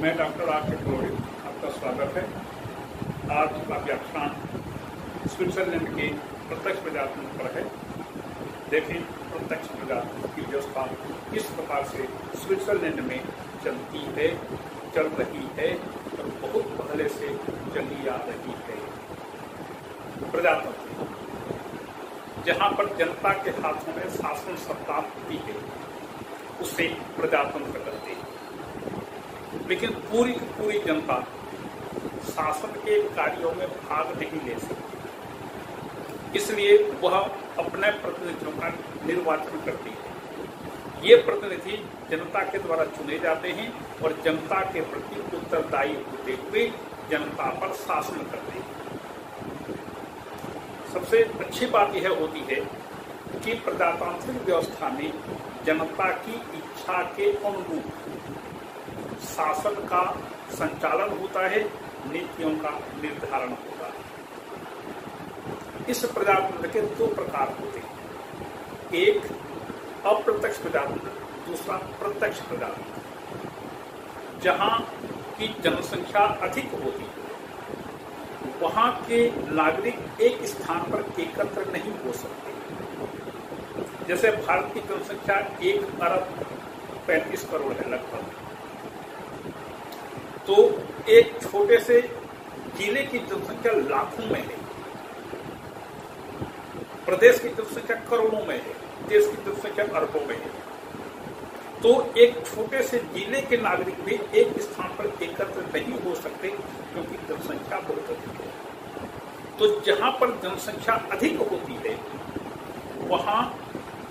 मैं doctor R के पुरोहित, आपका स्वागत है। आज का व्याख्यान स्विट्जरलैंड के प्रत्यक्ष प्रजातंत्र पर है। देखें प्रत्यक्ष प्रजातंत्र की व्यवस्था किस प्रकार से स्विट्जरलैंड में चलती है, चल रही है और बहुत पहले से चली आ रही है। प्रजातंत्र जहां पर जनता के हाथों में शासन सत्ता होती है उसे प्रजातंत्र कहते हैं। लेकिन पूरी की पूरी जनता शासन के कार्यों में भाग नहीं ले सकती, इसलिए वह अपने प्रतिनिधियों का निर्वाचन करती है। ये प्रतिनिधि जनता के द्वारा चुने जाते हैं और जनता के प्रति उत्तरदायी होते हुए जनता पर शासन करते हैं। सबसे अच्छी बात यह होती है कि प्रजातांत्रिक व्यवस्था में जनता की इच्छा के अनुरूप शासन का संचालन होता है, नीतियों का निर्धारण होता है। इस प्रजातंत्र के दो प्रकार होते हैं, एक अप्रत्यक्ष प्रजातंत्र, दूसरा प्रत्यक्ष प्रजातंत्र। जहां की जनसंख्या अधिक होती है वहां के नागरिक एक स्थान पर एकत्र नहीं हो सकते। जैसे भारत की जनसंख्या 1 अरब 35 करोड़ है लगभग, तो एक छोटे से जिले की जनसंख्या लाखों में है, प्रदेश की जनसंख्या करोड़ों में है, देश की जनसंख्या अरबों में है। तो एक छोटे से जिले के नागरिक भी एक स्थान पर एकत्र नहीं हो सकते क्योंकि जनसंख्या बहुत अधिक है। तो जहां पर जनसंख्या अधिक होती है वहां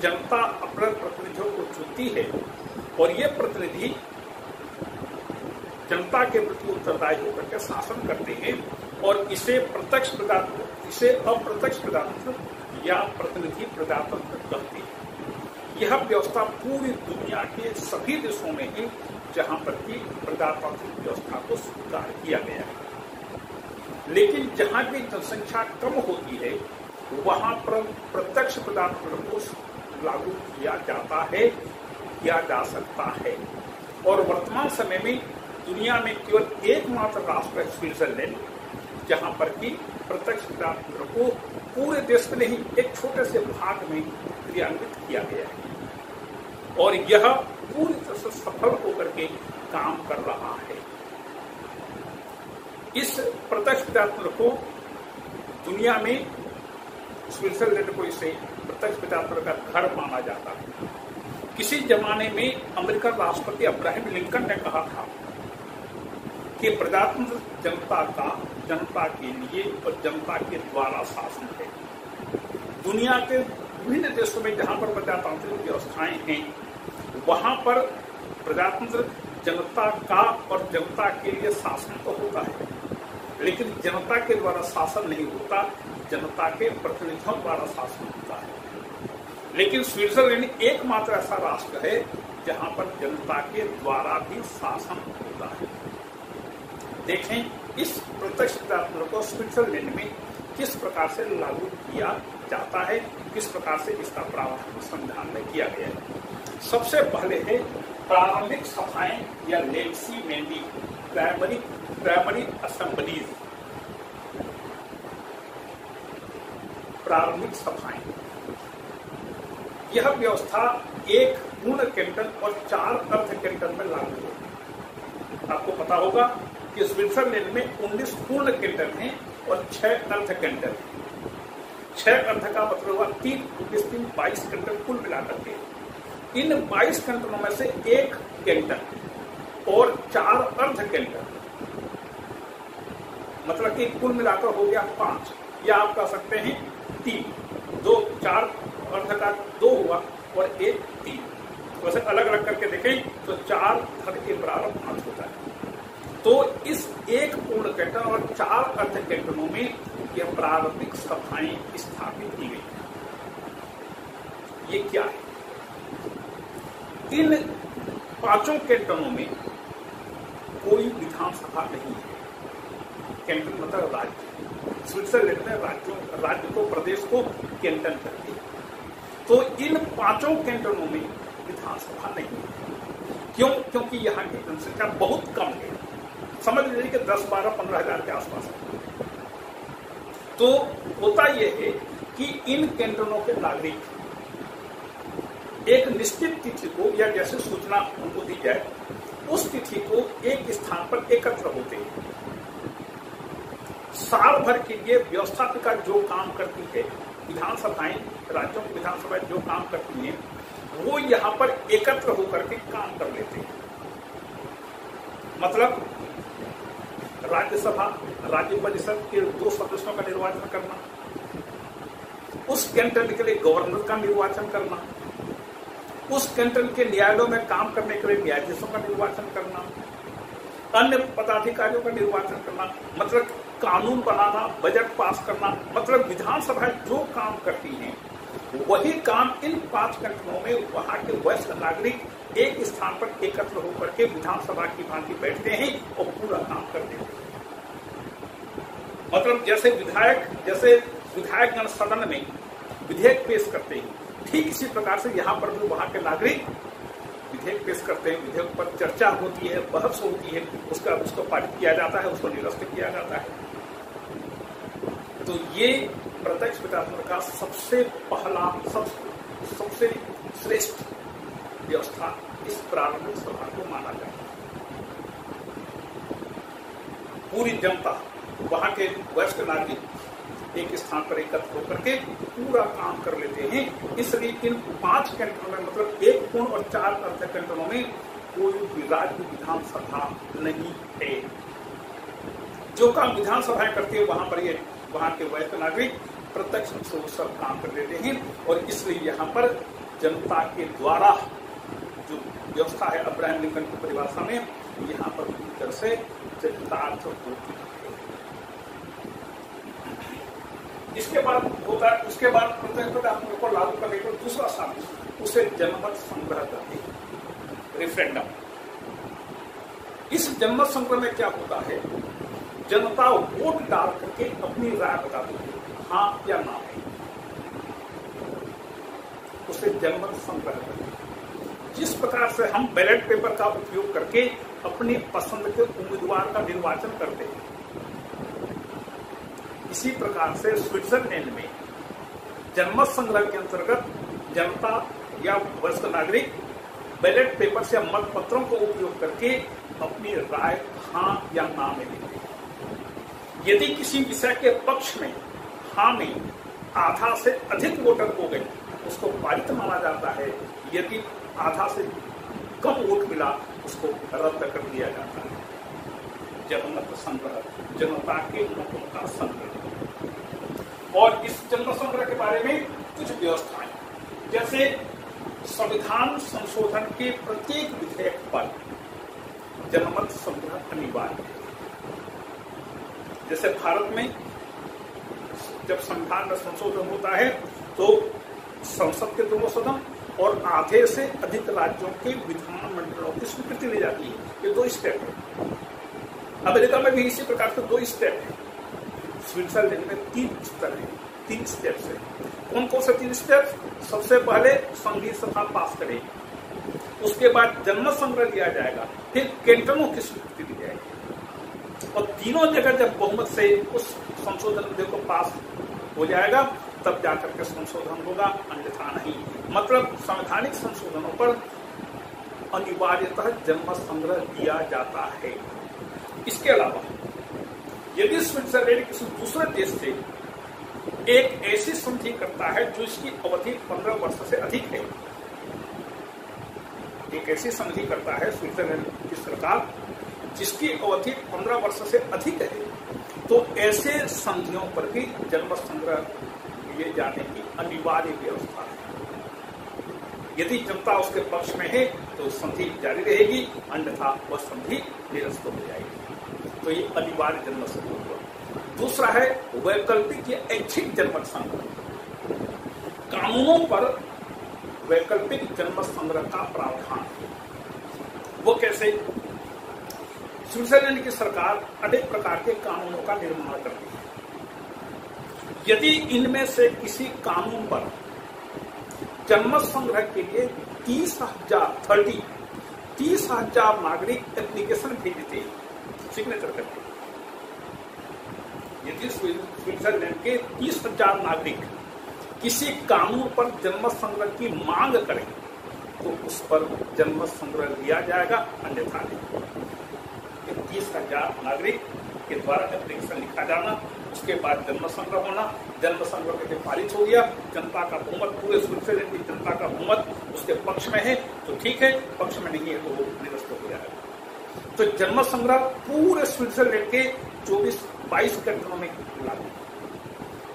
जनता अपने प्रतिनिधियों को चुनती है और ये प्रतिनिधि जनता के प्रति उत्तरदायी होकर के शासन करते हैं और इसे प्रत्यक्ष प्रजातंत्र, इसे अप्रत्यक्ष प्रजातंत्र या प्रतिनिधि प्रजातंत्र कहते हैं। यह व्यवस्था पूरी दुनिया के सभी देशों में है जहां पर की प्रजातांत्रिक व्यवस्था को स्वीकार किया गया है। लेकिन जहां की जनसंख्या कम होती है वहां पर प्रत्यक्ष प्रजातंत्र को लागू किया जाता है, किया जा सकता है। और वर्तमान समय में दुनिया में केवल एकमात्र राष्ट्र है स्विट्जरलैंड, जहां पर कि प्रत्यक्ष प्रजातंत्र को पूरे देश में नहीं एक छोटे से भाग में क्रियान्वित किया गया है और यह पूरी तरह से सफल होकर के काम कर रहा है। इस प्रत्यक्ष प्रजातंत्र को दुनिया में स्विट्जरलैंड को इसे प्रत्यक्ष प्रजातंत्र का घर माना जाता है। किसी जमाने में अमेरिकन राष्ट्रपति अब्राहम लिंकन ने कहा था कि प्रजातंत्र जनता के लिए और जनता के द्वारा शासन है। दुनिया के विभिन्न देशों में जहां पर प्रजातांत्रिक व्यवस्थाएं हैं वहां पर प्रजातंत्र जनता का और जनता के लिए शासन तो होता है, लेकिन जनता के द्वारा शासन नहीं होता, जनता के प्रतिनिधियों द्वारा शासन होता है। लेकिन स्विट्जरलैंड एकमात्र ऐसा राष्ट्र है जहां पर जनता के द्वारा भी शासन होता है। देखें इस प्रत्यक्ष प्रजातंत्र को स्विट्जरलैंड में किस प्रकार से लागू किया जाता है, किस प्रकार से इसका प्रावधान संविधान में किया गया है। सबसे पहले है प्रारंभिक सभाएं या लेजिस्लेटिव प्राइमरी असेंबलीज। प्रारंभिक सभाएं, यह व्यवस्था एक पूर्ण कैंटन और 4 अर्ध कैंटन में लागू है। आपको पता होगा कि स्विट्जरलैंड में 19 पूर्ण कैंटन हैं और 6 अर्ध कैंटन हैं। 6 अर्ध का मतलब हुआ 22 कैंटन कुल मिलाकर के। इन 22 कैंटनों में से एक कैंटन और 4 अर्ध कैंटन, मतलब कि कुल मिलाकर हो गया 5, या आप कह सकते हैं 3। 4 अर्ध का 2 हुआ और 1 3। वैसे अलग अलग करके देखें तो 4 धन के बराबर 5 होता है। तो इस एक पूर्ण कैंटन और 4 अर्ध कैंटनों में यह प्रारंभिक सभाएं स्थापित की गई। ये क्या है? इन 5 कैंटनों में कोई विधानसभा नहीं है। कैंटन मतलब राज्य। स्विट्जरलैंड में राज्य को, प्रदेश को कैंटन कहते हैं। तो इन 5 कैंटनों में विधानसभा नहीं है। क्यों? क्योंकि यहाँ की जनसंख्या बहुत कम है, समझ लीजिए कि 10, 12, 15 हजार के आसपास है। तो होता यह है कि इन कैंटनों के नागरिक एक निश्चित तिथि को या जैसे सूचना उनको दी जाए उस तिथि को एक स्थान पर एकत्र होते हैं। साल भर के लिए व्यवस्थापिका जो काम करती है, विधानसभाएं, राज्यों की विधानसभाएं जो काम करती हैं, वो यहाँ पर एकत्र होकर के काम कर लेते हैं। मतलब राज्यसभा, राज्य परिषद के 2 सदस्यों का निर्वाचन करना, उस कैंटन के लिए गवर्नर का निर्वाचन करना, उस कैंटन के न्यायालयों में काम करने के लिए न्यायाधीशों का निर्वाचन करना, अन्य पदाधिकारियों का निर्वाचन करना, मतलब कानून बनाना, बजट पास करना, मतलब विधानसभा जो काम करती हैं वही काम इन 5 कैंटनों में वहां के वयस्क नागरिक एक स्थान पर एकत्र होकर के विधानसभा की भांति बैठते हैं और पूरा काम करते हैं। मतलब जैसे विधायक गण सदन में विधेयक पेश करते हैं, ठीक इसी प्रकार से यहाँ पर भी वहां के नागरिक विधेयक पेश करते हैं, विधेयक पर चर्चा होती है, बहस होती है, उसको पारित किया जाता है, उसको निरस्त किया जाता है। तो ये प्रत्यक्ष विधानसभा का सबसे पहला, सबसे श्रेष्ठ व्यवस्था इस प्रारंभिक सभा को माना जाता है। पूरी जनता, वहां के वयस्क नागरिक एक स्थान पर एकत्र होकर के पूरा काम कर लेते हैं। इसलिए इन 5 कैंटनों में, मतलब 1 पूर्ण और 4 अर्ध कैंटनों में कोई भी राज्य विधानसभा नहीं है। जो काम विधानसभाएं करती है वहां के वयस्क नागरिक प्रत्यक्ष रूप से सब काम कर लेते हैं। और इसलिए यहाँ पर जनता के द्वारा जो व्यवस्था है अब्राहम लिंकन की परिभाषा में, यहाँ पर पूरी तरह से चरितार्थ होती है। इसके बाद होता है, उसके बाद प्रत्यक्ष को लागू करने का दूसरा साधन, उसे जनमत संग्रह कहते हैं, रेफरेंडम। इस जनमत संग्रह में क्या होता है, जनता वोट डाल करके अपनी राय बताती है, हाँ या ना है, उसे जनमत संग्रह कहते हैं। जिस प्रकार से हम बैलेट पेपर का उपयोग करके अपनी पसंद के उम्मीदवार का निर्वाचन करते हैं, इसी प्रकार से स्विट्जरलैंड में जनमत संग्रह के अंतर्गत जनता या वयस्क नागरिक बैलेट पेपर से मत पत्रों का उपयोग करके अपनी राय हाँ या ना में देते हैं। यदि किसी विषय के पक्ष में हाँ में आधा से अधिक वोटर हो गए, उसको पारित माना जाता है। यदि आधा से कम वोट मिला, उसको रद्द कर दिया जाता है। जनमत संग्रह, जनता के मतों का संग्रह। और इस जनमत संग्रह के बारे में कुछ व्यवस्थाएं, जैसे संविधान संशोधन के प्रत्येक विधेयक पर जनमत संग्रह अनिवार्य है। जैसे भारत में जब संविधान में संशोधन होता है तो संसद के 2 सदन और आधे से अधिक राज्यों के विधानमंडलों की स्वीकृति ली जाती है। ये 2 स्टेप है। अमेरिका में भी इसी प्रकार से 2 स्टेप है। स्विट्जरलैंड में 3 स्तर है, 3 स्टेप है। कौन कौन से 3 स्टेप? सबसे पहले संघीय सभा पास करेगी, उसके बाद जनमत संग्रह लिया जाएगा, फिर कैंटनों की स्वीकृति दी जाएगी, और तीनों जगह जब बहुमत से उस संशोधन विधेयक को पास हो जाएगा तब जाकर के संशोधन होगा, अन्यथा नहीं। मतलब संवैधानिक संशोधनों पर अनिवार्यतः जनमत संग्रह दिया जाता है। इसके अलावा यदि स्विट्जरलैंड किसी दूसरे देश से एक ऐसी संधि करता है जो इसकी अवधि 15 वर्ष से अधिक है, एक ऐसी संधि करता है स्विट्जरलैंड की सरकार जिसकी अवधि 15 वर्ष से अधिक है, तो ऐसे संधियों पर भी जनमत संग्रह लिए जाने की अनिवार्य व्यवस्था है। यदि जनता उसके पक्ष में है तो संधि जारी रहेगी, अन्यथा वह संधि निरस्त हो जाएगी। तो ये अनिवार्य जनमत संग्रह। दूसरा है वैकल्पिक या ऐच्छिक जनमत संग्रह। कानूनों पर वैकल्पिक जनमत संग्रह का प्रावधान है। वो कैसे? स्विट्जरलैंड की सरकार अनेक प्रकार के कानूनों का निर्माण करती है। यदि इनमें से किसी कानून पर जनमत संग्रह के लिए 30 30,000 नागरिक एप्लीकेशन भेजते सिग्नेचर करके। यदि स्विट्जरलैंड के 30,000 नागरिक किसी कानून पर जनमत संग्रह की मांग करें तो उस पर जनमत संग्रह लिया जाएगा, अन्यथा नहीं। 30,000 नागरिक के द्वारा एप्लीकेशन लिखा जाना, उसके बाद जनमत संग्रह होना, जनमत संग्रह के पारित हो गया, जनता का बहुमत, पूरे स्विट्जरलैंड की जनता का बहुमत उसके पक्ष में है तो ठीक है, पक्ष में नहीं है तो वो निरस्त हो जाएगा। तो जनमत संग्रह पूरे स्विट्जरलैंड के 22 कैंटनों में लागू,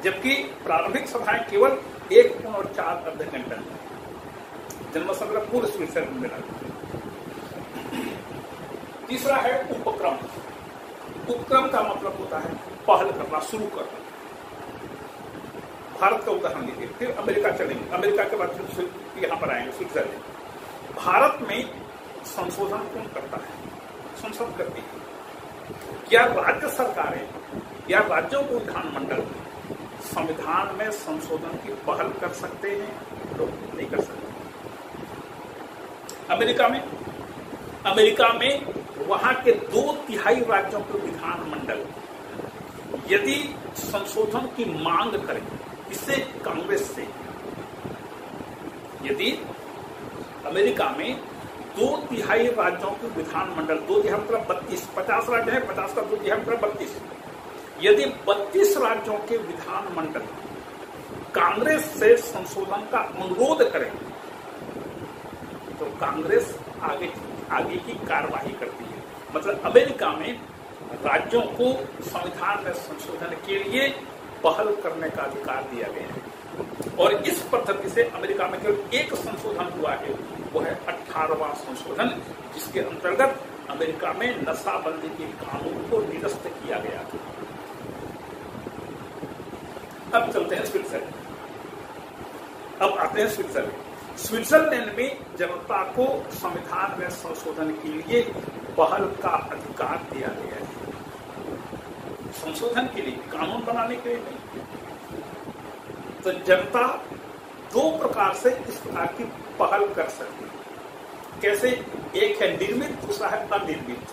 जबकि प्रारंभिक सभाएं केवल 1 पूर्ण और 4 अर्ध कैंटन में। जनमत संग्रह पूरे स्विट्जरलैंड में लागू। तीसरा है उपक्रम। उपक्रम का मतलब होता है पहल करना, शुरू करना। भारत का उदाहरण लीजिए, फिर अमेरिका चलेंगे, अमेरिका के बाद फिर यहां पर आएंगे स्विट्जरलैंड। भारत में संशोधन कौन करता है? संसद करती है। क्या राज्य सरकारें या राज्यों को विधानमंडल संविधान में संशोधन की पहल कर सकते हैं? तो नहीं कर सकते। अमेरिका में वहां के 2/3 राज्यों के विधानमंडल यदि संशोधन की मांग करें, इससे कांग्रेस से, यदि अमेरिका में 2/3 राज्यों के विधानमंडल, 2/3 मतलब 32, 50 राज्य है, 50 का 2/3 मतलब 32, यदि 32 राज्यों के विधानमंडल कांग्रेस से संशोधन का अनुरोध करें तो कांग्रेस आगे की कार्यवाही करती है। मतलब अमेरिका में राज्यों को संविधान में संशोधन के लिए पहल करने का अधिकार दिया गया है। और इस पद्धति से अमेरिका में केवल एक संशोधन हुआ है, वो है 18वां संशोधन, जिसके अंतर्गत अमेरिका में नशाबंदी के कानून को निरस्त किया गया था। अब चलते हैं स्विट्जरलैंड। अब आते हैं स्विट्जरलैंड। स्विट्जरलैंड में जनता को संविधान में संशोधन के लिए पहल का अधिकार दिया गया है। संशोधन के लिए, कानून बनाने के लिए नहीं। तो जनता 2 प्रकार से इस प्रकार की पहल कर सकती है। कैसे? एक है निर्मित, दूसरा है अनिर्मित।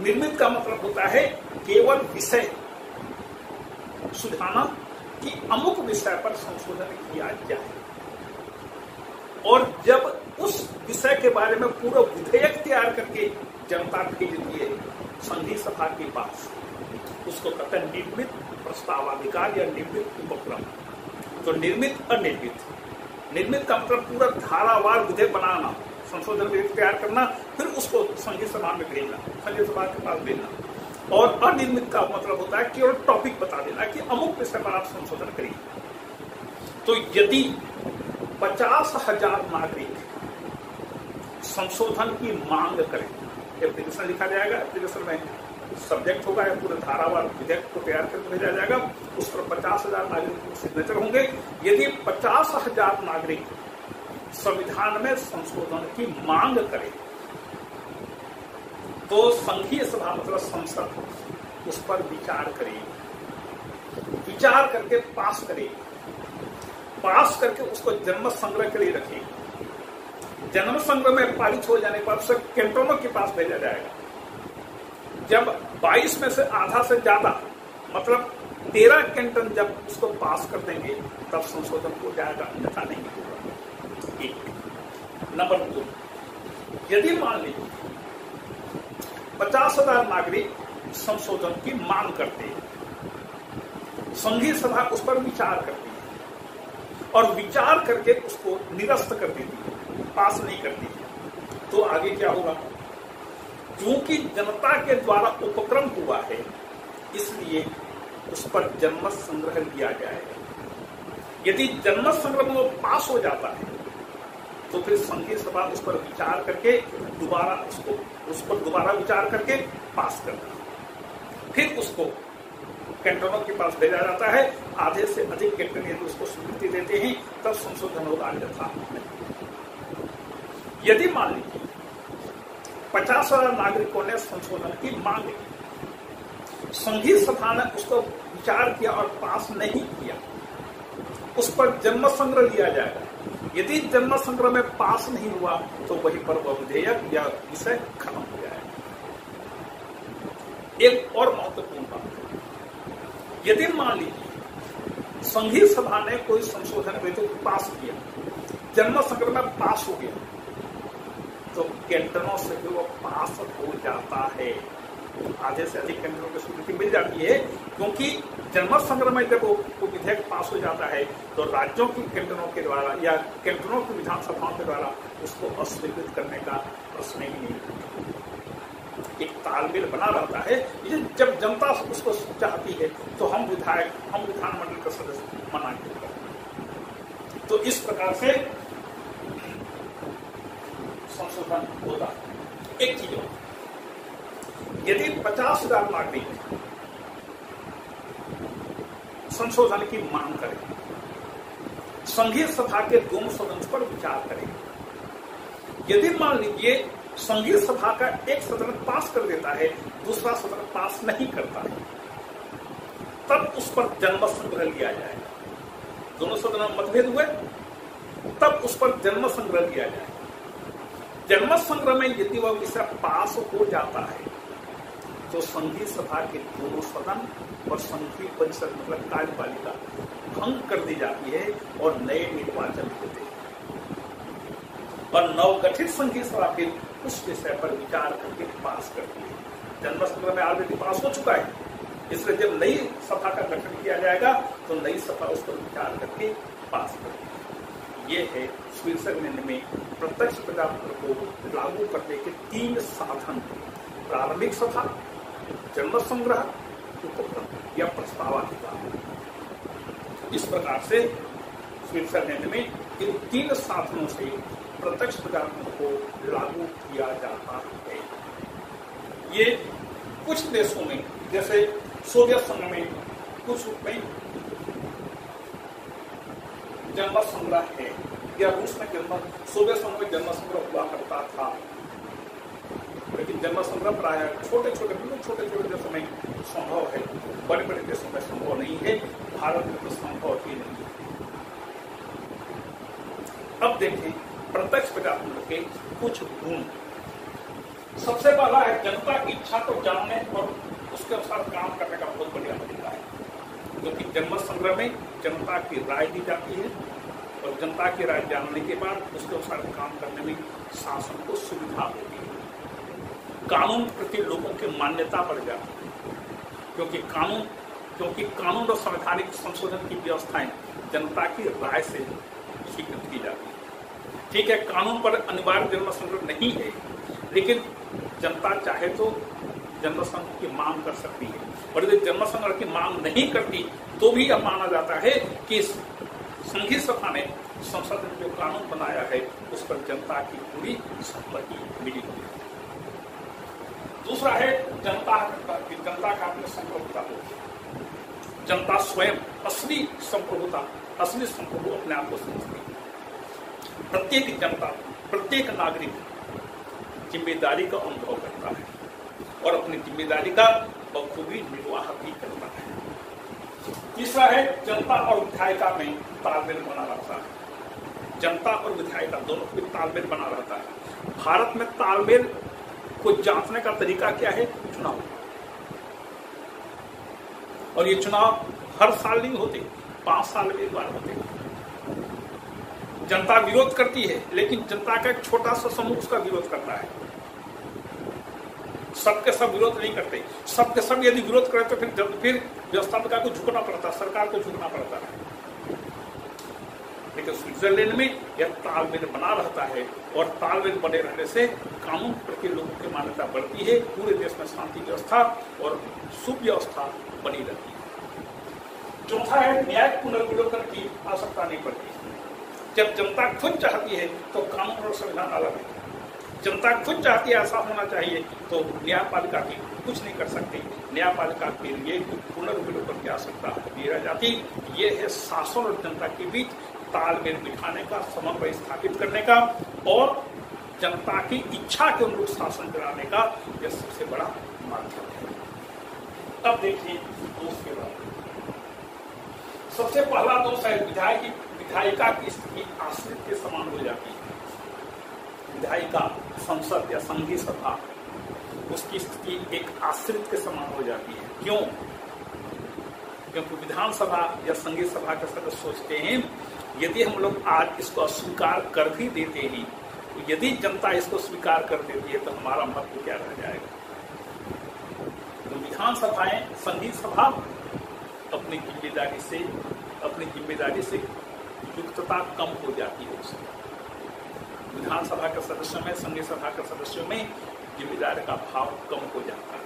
निर्मित का मतलब होता है केवल विषय सुझाना कि अमुक विषय पर संशोधन किया जाए, और जब उस विषय के बारे में पूरा विधेयक तैयार करके जनता भेजती है संघीय सभा के पास, उसको कहते हैं निर्मित प्रस्तावाधिकार या निर्मित उपक्रम। तो निर्मित अनिर्मित। निर्मित का मतलब पूरा धारावार विधेयक बनाना, संशोधन विधेयक तैयार करना, फिर उसको संघीय सभा में भेजना, संघीय सभा के पास भेजना। और अनिर्मित का मतलब होता है केवल टॉपिक बता देना कि अमुक विषय पर आप संशोधन करिए। तो यदि 50,000 नागरिक संशोधन की मांग करें, एप्लीकेशन लिखा जाएगा, एप्लीकेशन में सब्जेक्ट होगा या पूरे धारावार विधेयक को तैयार करके भेजा जाएगा, उस पर 50,000 नागरिक सिग्नेचर होंगे। यदि 50,000 नागरिक संविधान में संशोधन की मांग करें तो संघीय सभा मतलब संसद उस पर विचार करेगी, विचार करके पास करेगी, पास करके उसको जनमत संग्रह के लिए रखेगी। जनमत संग्रह में पारित हो जाने के बाद उसे कैंटोनों के पास भेजा जाएगा। जब 22 में से आधा से ज्यादा मतलब 13 कैंटन जब उसको पास कर देंगे तब संशोधन हो जाएगा, अन्यथा नहीं होगा। एक नंबर 2, यदि मान लीजिए 50,000 नागरिक संशोधन की मांग करते हैं, संघीय सभा उस पर विचार करती है और विचार करके उसको निरस्त कर देती है, पास नहीं करती है, तो आगे क्या होगा? क्योंकि जनता के द्वारा उपक्रम हुआ है, इसलिए उस पर जनमत संग्रह लिया जाएगा। यदि जनमत संग्रह में वो पास हो जाता है तो फिर संघीय सभा उस पर विचार करके उस पर दोबारा विचार करके पास करना, फिर उसको कैंटोनों के पास भेजा जाता है। आधे से अधिक कैंटन यदि उसको स्वीकृति देते हैं तब संशोधन होगा, अन्यथा नहीं। यदि मान लीजिए 50,000 नागरिकों ने संशोधन की मांग की, संघीय सभा ने उसको विचार किया और पास नहीं किया, उस पर जनमत संग्रह लिया जाएगा। यदि जन्म संग्रह में पास नहीं हुआ तो वहीं पर वह विधेयक या विषय खत्म हो जाएगा। एक और महत्वपूर्ण बात, यदि मान लीजिए संघीय सभा ने कोई संशोधन विधेयक पास किया, जन्म संग्रह में पास हो गया, तो कैंटनों से भी वो पास हो जाता है, आधे से अधिक कैंटनों की स्वीकृति मिल जाती है, क्योंकि जनमत संग्रह में जब वो विधेयक पास हो जाता है तो राज्यों की कैंटनों के द्वारा या कैंटनों की विधानसभाओं के द्वारा उसको अस्वीकृत करने का प्रश्न ही नहीं। एक तालमेल बना रहता है। जब जनता उसको चाहती है तो हम विधानमंडल का सदस्य मना क्यों करते। तो इस प्रकार से संशोधन होता है। एक चीज, यदि 50,000 नागरिक संशोधन की मांग करें, संघीय सभा के दोनों सदन पर विचार करें, यदि मान लीजिए संघीय सभा का एक सदन पास कर देता है, दूसरा सदन पास नहीं करता है, तब उस पर जनमत संग्रह लिया जाएगा। दोनों सदनों में मतभेद हुए, तब उस पर जनमत संग्रह लिया जाएगा। जनमत संग्रह में यदि वह विषय पास हो जाता है तो संघीय सभा के दोनों सदन और संघीय परिषद मतलब कार्यपालिका भंग कर दी जाती है और नए निर्वाचन होते हैं और नवगठित संघीय सभा फिर उस विषय पर विचार करके पास करती है। जनमत संग्रह में ऑलरेडी पास हो चुका है, इसलिए जब नई सभा का गठन किया जाएगा तो नई सभा उस पर विचार करके पास करती है। ये है शीर्षक में प्रत्यक्ष प्रजातंत्र को लागू करने के 3 साधन: प्रारंभिक सभा, जनमत संग्रह, उपक्रम या प्रस्तावाधिकार। इस प्रकार से स्विट्जरलैंड में इन 3 साधनों से प्रत्यक्ष प्रजातंत्र को लागू किया जाता है। ये कुछ देशों में, जैसे सोवियत संघ में कुछ में जनमत संग्रह है, या रूस में सोवियत संघ में जनमत संग्रह हुआ करता था, लेकिन जनमत संग्रह प्राय छोटे छोटे देशों में संभव है, बड़े बड़े देशों में संभव नहीं है। भारत में तो संभव ही नहीं है। अब देखें प्रत्यक्ष प्रजातंत्र के कुछ गुण। सबसे पहला है जनता की इच्छा को जानने और उसके अनुसार काम करने का बहुत बढ़िया तरीका है, क्योंकि जनमत संग्रह में जनता की राय दी जाती है और जनता की राय जानने के बाद उसके अनुसार काम करने में शासन को सुविधा होती है। कानून प्रति लोगों की मान्यता बढ़ जाती है, क्योंकि कानून और संवैधानिक संशोधन की व्यवस्थाएं जनता की राय से स्वीकृत की जाती है। ठीक है, कानून पर अनिवार्य जनमत संग्रह नहीं है, लेकिन जनता चाहे तो जनमत संग्रह की मांग कर सकती है, और यदि जनमत संग्रह की मांग नहीं करती तो भी यह माना जाता है कि संघीय सभा ने संसद ने जो कानून बनाया है उस पर जनता की पूरी सहमति मिली हुई है। दूसरा है जनता का अपने संप्रभुता हो। जनता स्वयं असली संप्रभु अपने आप को समझती है। प्रत्येक जनता, प्रत्येक नागरिक जिम्मेदारी का अनुभव करता है और अपनी जिम्मेदारी का बखूबी निर्वाह भी करता है। तीसरा है जनता और विधायिका में तालमेल बना रहता है। जनता और विधायिका दोनों में तालमेल बना रहता है। भारत में तालमेल को जांचने का तरीका क्या है? चुनाव। और ये चुनाव हर साल नहीं होते, 5 साल में एक बार होते। जनता विरोध करती है, लेकिन जनता का एक छोटा सा समूह उसका विरोध करता है। सबके सब विरोध नहीं करते। सबके सब यदि विरोध करें तो फिर व्यवस्थापिका को झुकना पड़ता है, सरकार को झुकना पड़ता है। लेकिन स्विट्जरलैंड में यह तालमेल बना रहता है और तालमेल बने रहने से कानून प्रति लोगों की मान्यता बढ़ती है। पूरे देश में शांति व्यवस्था और सुव्यवस्था बनी रहती है। चौथा है न्यायिक पुनर्विलोकन की आवश्यकता नहीं पड़ती। जब जनता खुद चाहती है तो कानून और संविधान अलग है। जनता खुद चाहती है ऐसा होना चाहिए तो न्यायपालिका की कुछ नहीं कर सकती। न्यायपालिका के लिए पुनर्विलोकन की आवश्यकता नहीं रह जाती। ये है शासन और जनता के बीच तालमेल बिठाने का, समन्वय स्थापित करने का और जनता की इच्छा के अनुरूप शासन कराने का यह सबसे बड़ा माध्यम है। अब देखिए दोष के बाद सबसे पहला दोष है विधायिका की स्थिति आश्रित के समान हो जाती है। विधायिका, संसद या संघीय सभा, उसकी स्थिति एक आश्रित के समान हो जाती है। क्यों? क्योंकि विधानसभा या संघीय सभा के सदस्य सोचते हैं यदि हम लोग आज इसको अस्वीकार कर भी देते हैं, तो यदि जनता इसको स्वीकार कर देती है तो हमारा महत्व क्या रह जाएगा। तो विधानसभाएं, संघीय सभा अपनी जिम्मेदारी से युक्तता कम हो जाती है। उसमें विधानसभा के सदस्यों में, संघीय सभा के सदस्यों में जिम्मेदारी का भाव कम हो जाता है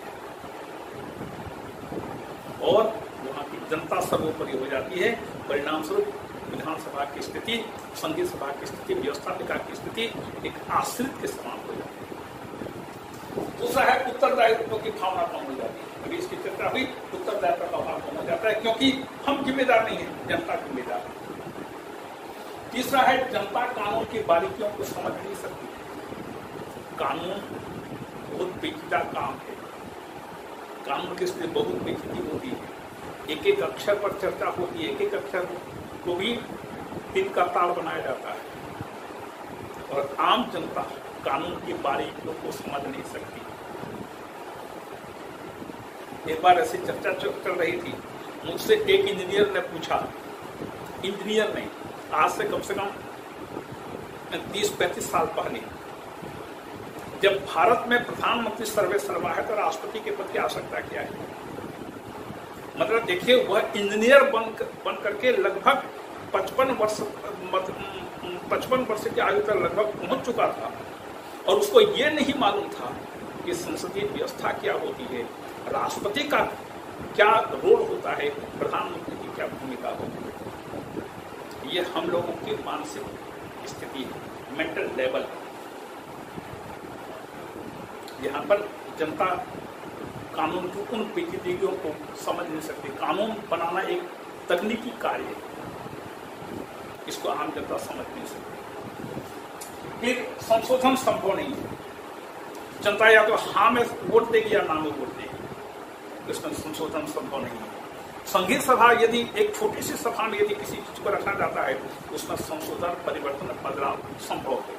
और वहां की जनता सर्वोपरि हो जाती है। परिणाम स्वरूप विधानसभा की स्थिति, संघीय सभा की स्थिति, व्यवस्थापिका की स्थिति एक आश्रित के समान हो जाती है। दूसरा है उत्तरदायित्व की भावना कम हो जाती है। अभी इसकी चर्चा हुई, उत्तरदायित्व का भाव कम हो जाता है क्योंकि हम जिम्मेदार नहीं है, जनता जिम्मेदार है। तीसरा है जनता कानून की बारीकियों को समझ नहीं सकती। कानून बहुत पेचीदा काम है, कानून की स्थिति बहुत पेचीदी होती है। एक एक अक्षर पर चर्चा होती है, एक एक अक्षर को भी दिन का ताल बनाया जाता है और आम जनता कानून की बारीकियों को समझ नहीं सकती। एक बार ऐसी चर्चा चल रही थी, मुझसे एक इंजीनियर ने पूछा, इंजीनियर ने आज से कम 30-35 साल पहले जब भारत में प्रधानमंत्री सर्वे सर्वा है तो राष्ट्रपति के पद की आवश्यकता क्या है। मतलब देखिए, वह इंजीनियर बन करके लगभग 55 वर्ष की आयु तक लगभग पहुंच चुका था और उसको ये नहीं मालूम था कि संसदीय व्यवस्था क्या होती है, राष्ट्रपति का क्या रोल होता है, प्रधानमंत्री की क्या भूमिका होती है। ये हम लोगों की मानसिक स्थिति है, मेंटल लेवल। यहाँ पर जनता कानून की उन पेचीदगियों को समझ नहीं सकती। कानून बनाना एक तकनीकी कार्य है, इसको आम जनता समझ नहीं सकती। फिर संशोधन संभव नहीं है। जनता या तो हाँ में वोट देगी या ना में वोट देगी, इसमें संशोधन संभव नहीं है। संघीय सभा यदि एक छोटी सी सभा में यदि किसी चीज को रखा जाता है उसमें संशोधन, परिवर्तन, बदलाव संभव है।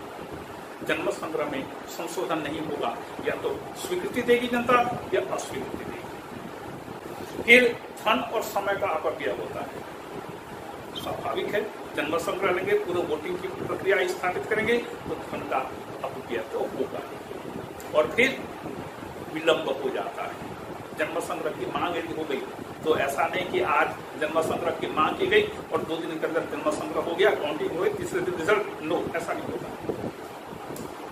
जन्म संग्रह में संशोधन नहीं होगा, या तो स्वीकृति देगी जनता या अस्वीकृति देगी। फिर धन और समय का अपव्यय होता है, स्वाभाविक है। जन्म संग्रह लेंगे, पूरे वोटिंग की प्रक्रिया स्थापित करेंगे तो धन का अपव्यय तो होगा। और फिर विलंब हो जाता है। जन्म संग्रह की मांग यदि हो गई तो ऐसा नहीं कि आज जन्म संग्रह की मांग की गई और 2 दिन के अंदर जन्म संग्रह हो गया, काउंटिंग हो गई, तीसरे दिन रिजल्ट, नो, ऐसा नहीं होता।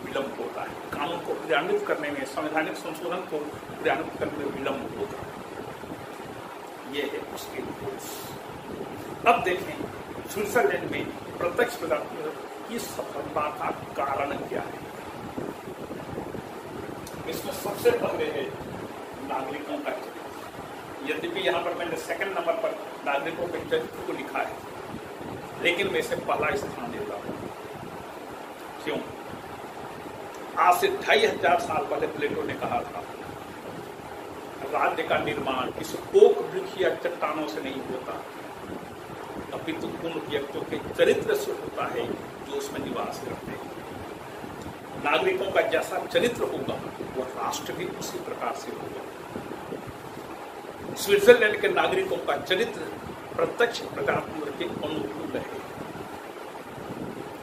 विलंब होता है। कानून को क्रियान्वित करने में, संवैधानिक संशोधन को क्रियान्वित करने में विलंब होता है। ये है उसके रूल्स। अब देखें स्विट्जरलैंड में प्रत्यक्ष प्रजातंत्र की सफलता का कारण क्या है। इसमें सबसे पहले है नागरिकों का चरित्र। यद्यपि यहाँ पर मैंने 2nd नंबर पर नागरिकों के चरित्र को लिखा है, लेकिन मैं इसे पहला स्थान देता हूँ। क्यों? आज से 2500 साल पहले प्लेटो ने कहा था, राज्य का निर्माण किसी ओक वृक्ष या चट्टानों से नहीं होता, अपितु उन व्यक्तियों के चरित्र से होता है जो उसमें निवास करते हैं। नागरिकों का जैसा चरित्र होगा वह राष्ट्र भी उसी प्रकार से होगा। स्विट्जरलैंड के नागरिकों का चरित्र प्रत्यक्ष प्रजातंत्र के अनुकूल है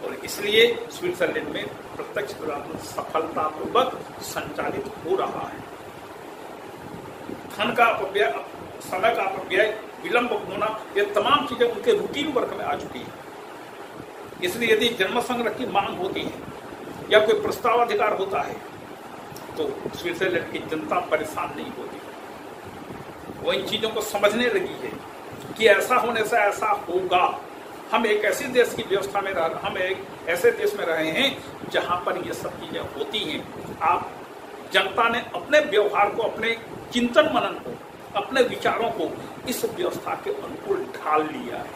और इसलिए स्विट्जरलैंड में प्रत्यक्ष प्रजातंत्र सफलतापूर्वक संचालित हो रहा है। धन का अपव्यय, समय का अपव्यय, विलंब होना, ये तमाम चीजें उनके रूटीन वर्क में आ चुकी है। इसलिए यदि जन्म संग्रह की मांग होती है या कोई प्रस्ताव अधिकार होता है तो स्विट्जरलैंड की जनता परेशान नहीं होती। वो इन चीजों को समझने लगी है कि ऐसा होने से ऐसा होगा। हम एक ऐसे देश की व्यवस्था में हम एक ऐसे देश में रहे हैं जहां पर ये सब चीजें होती हैं। आप जनता ने अपने व्यवहार को, अपने चिंतन मनन को, अपने विचारों को इस व्यवस्था के अनुकूल ढाल लिया है।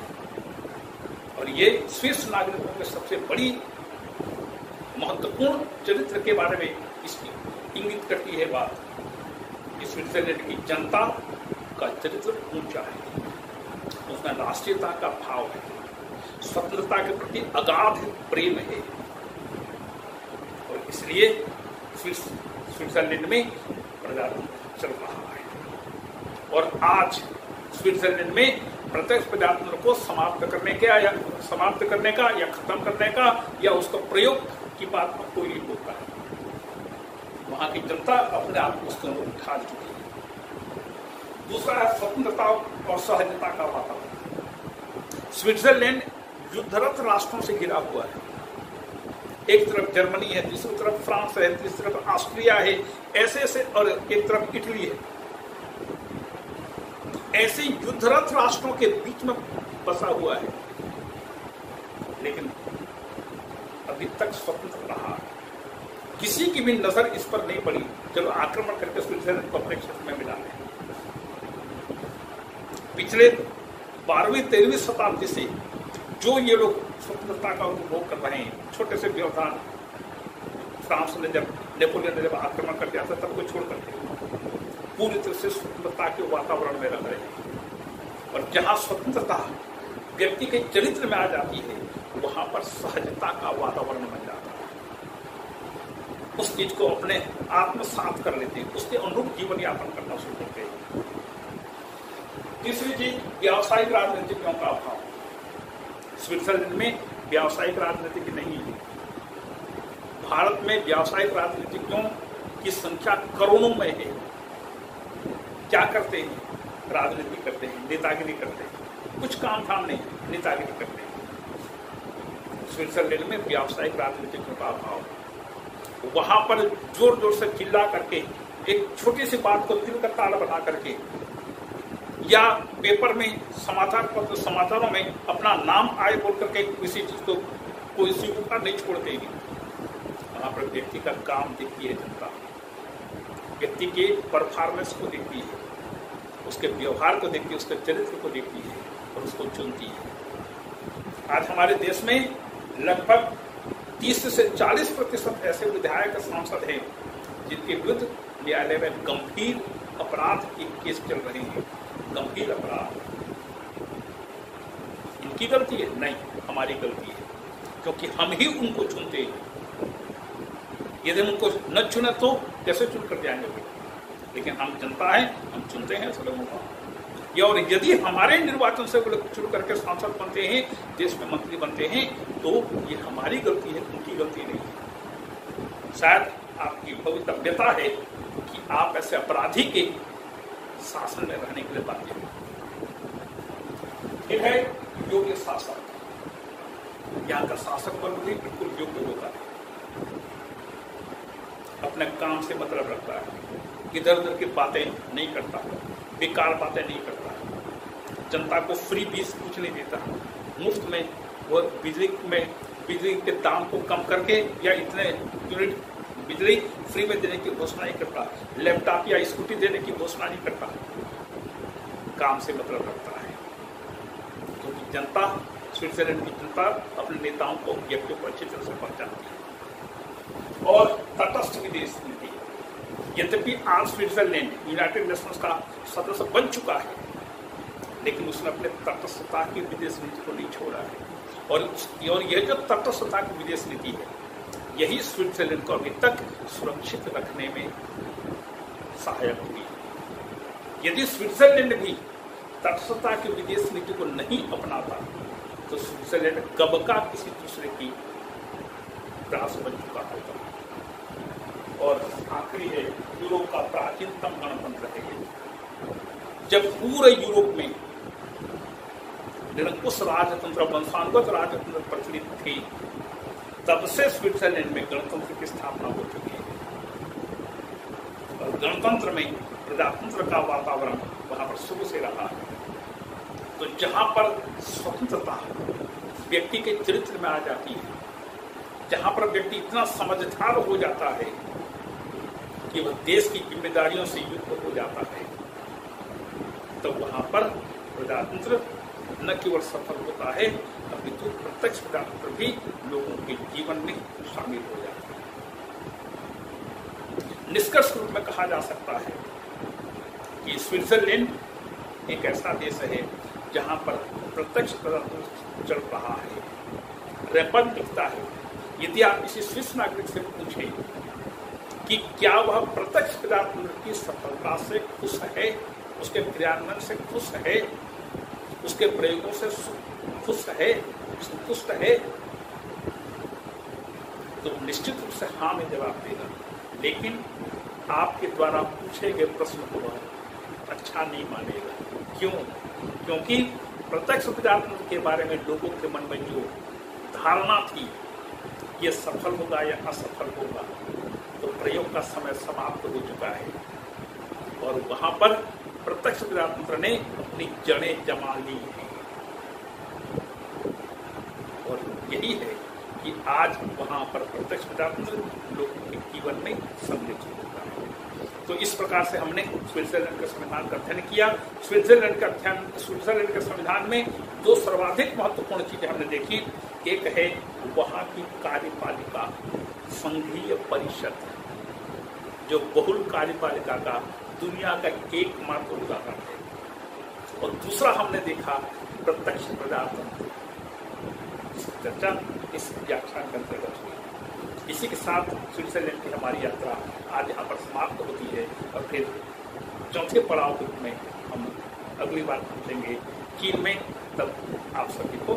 और ये स्विस नागरिकों की सबसे बड़ी महत्वपूर्ण चरित्र के बारे में इसकी इंगित करती है बात। स्विट्जरलैंड की जनता का चरित्र ऊंचा है, उसमें राष्ट्रीयता का भाव है। स्वतंत्रता के प्रति अगाध प्रेम है और इसलिए स्विट्जरलैंड में प्रजातंत्र चल रहा है। और आज स्विट्जरलैंड में प्रत्यक्ष प्रजातंत्र को समाप्त करने का या खत्म करने का या उसका प्रयोग की बात पर कोई नहीं बोलता है। वहां की जनता अपने आप को उसके अंदर ढाल चुकी है। दूसरा है स्वतंत्रता और सहजता का वातावरण। स्विट्जरलैंड युद्धरत राष्ट्रों से घिरा हुआ है। एक तरफ जर्मनी है, दूसरी तरफ फ्रांस है, तीसरी तरफ ऑस्ट्रिया है, ऐसे और एक तरफ इटली है। ऐसे युद्धरत राष्ट्रों के बीच में बसा हुआ है, लेकिन अभी तक स्वतंत्र रहा। किसी की भी नजर इस पर नहीं पड़ी चलो आक्रमण करके स्विट्जरलैंड को अपने क्षेत्र में मिला लें। पिछले 12वीं-13वीं शताब्दी से जो ये लोग स्वतंत्रता का उपभोग कर रहे हैं, छोटे से व्यवधान फ्रांस ने जब नेपोलियन ने जब आक्रमण कर दिया था तब को छोड़ करके पूरी तरह से स्वतंत्रता के वातावरण में रह रहे हैं। और जहां स्वतंत्रता व्यक्ति के चरित्र में आ जाती है वहां पर सहजता का वातावरण बन जाता है। उस चीज को अपने आत्मसात कर लेते हैं, उसके अनुरूप जीवन यापन करना शुरू करते हैं। तीसरी चीज व्यावसायिक राजनीतिज्ञों का अभाव। स्विट्जरलैंड में व्यावसायिक राजनीतिज्ञ नहीं है। भारत में व्यावसायिक राजनीतिज्ञों की संख्या करोड़ों में है। क्या करते हैं? राजनीति करते हैं, नेतागिरी करते हैं, कुछ काम धाम नहीं, नेतागिरी करते हैं। स्विट्जरलैंड में व्यावसायिक राजनीतिज्ञों का अभाव। वहां पर जोर जोर से चिल्ला करके एक छोटी सी बात को तिल का ताल बना करके या पेपर में समाचारों में अपना नाम आए बोल करके किसी चीज को कोई स्वीकार नहीं छोड़ते ही। वहां पर व्यक्ति का काम देखती है जनता, व्यक्ति के परफॉर्मेंस को देखती है, उसके व्यवहार को देखती है, उसके चरित्र को देखती है और उसको चुनती है। आज हमारे देश में लगभग 30 से 40% ऐसे विधायक सांसद हैं जिनके विरुद्ध न्यायालय में गंभीर अपराध के केस चल रहे हैं। गंभीर अपराध इनकी गलती है? नहीं, हमारी गलती है, क्योंकि हम ही उनको चुनते हैं। यदि उनको न चुने तो कैसे चुन कर जाएंगे? लेकिन हम जनता है, हम चुनते हैं ऐसे लोगों को। और यदि हमारे निर्वाचन से वो लोग चुन करके सांसद बनते हैं, देश में मंत्री बनते हैं, तो ये हमारी गलती है, उनकी गलती नहीं है। शायद आपकी भवितव्यता है कि आप ऐसे अपराधी के शासन में रहने के लिए बाध्य हैं। एक है योग्य शासक। यहाँ का शासक वर्ग भी बिल्कुल योग्य होता है, अपने काम से मतलब रखता है, इधर उधर की बातें नहीं करता, बेकार बातें नहीं करता, जनता को फ्री बीस कुछ नहीं देता, मुफ्त में वो बिजली के दाम को कम करके या इतने यूनिट बिजली फ्री में देने की घोषणा नहीं करता, लैपटॉप या स्कूटी देने की घोषणा नहीं करता, काम से मतलब रखता है। क्योंकि जनता, स्विट्जरलैंड की जनता अपने नेताओं को व्यक्तियों को अच्छी तरह से पहचानती है और तटस्थ विदेश नीति। यद्यपि आज स्विट्जरलैंड यूनाइटेड नेशंस का सदस्य बन चुका है, लेकिन उसने अपने तटस्थता की विदेश नीति को नहीं छोड़ा है। और यह जो तटस्थता की विदेश नीति है, यही स्विट्जरलैंड को अभी तक सुरक्षित रखने में सहायक हुई। यदि स्विट्जरलैंड भी तटस्थता की विदेश नीति को नहीं अपनाता तो स्विट्जरलैंड कब का किसी दूसरे की दास बन चुका होता। और आखिरी है यूरोप का प्राचीनतम गणतंत्र है। जब पूरे यूरोप में निरंकुश राजतंत्र, वंशानुगत राजतंत्र प्रचलित थी, तब से स्विट्जरलैंड में गणतंत्र की स्थापना हो चुकी है। और गणतंत्र में प्रजातंत्र का वातावरण वहां पर शुरू से रहा है। तो जहां पर स्वतंत्रता व्यक्ति के चरित्र में आ जाती है, जहां पर व्यक्ति इतना समझदार हो जाता है कि वह देश की जिम्मेदारियों से युक्त हो जाता है, तो वहां पर प्रजातंत्र न केवल सफल होता है, अपितु प्रत्यक्ष प्रजातंत्र भी लोगों के जीवन में शामिल हो जाता है। निष्कर्ष रूप में कहा जा सकता है कि स्विट्जरलैंड एक ऐसा देश है जहां पर प्रत्यक्ष प्रजातंत्र चल रहा है, रैपर दिखता है। यदि आप किसी स्विस नागरिक से पूछें कि क्या वह प्रत्यक्ष प्रजातंत्र की सफलता से खुश है, उसके क्रियान्वयन से खुश है, उसके प्रयोगों से खुश है, संतुष्ट है, तो निश्चित रूप से हाँ में जवाब देगा। लेकिन आपके द्वारा पूछे गए प्रश्न को वह अच्छा नहीं मानेगा। क्यों? क्योंकि प्रत्यक्ष प्रजातंत्र के बारे में लोगों के मन में जो धारणा थी ये सफल होगा या असफल होगा, तो प्रयोग का समय समाप्त हो चुका है और वहां पर प्रत्यक्ष प्रजातंत्र ने अपनी जड़ें जमा ली हैं। और यही है कि आज वहां पर प्रत्यक्ष प्रजातंत्र लोगों के जीवन में सम्मिलित होता है। तो इस प्रकार से हमने स्विट्जरलैंड के संविधान का अध्ययन किया। स्विट्जरलैंड के संविधान में दो सर्वाधिक महत्वपूर्ण चीजें हमने देखी। एक है वहां की कार्यपालिका, संघीय परिषद, जो बहुल कार्यपालिका का दुनिया का एकमात्र उदाहरण है। और दूसरा हमने देखा प्रत्यक्ष प्रजातंत्र। चर्चा इस व्याख्यान के अंतर्गत हुई। इसी के साथ स्विट्जरलैंड की हमारी यात्रा आज यहाँ पर समाप्त होती है और फिर चौथे पड़ाव के रूप में हम अगली बार पहुंचेंगे चीन में। तब आप सभी को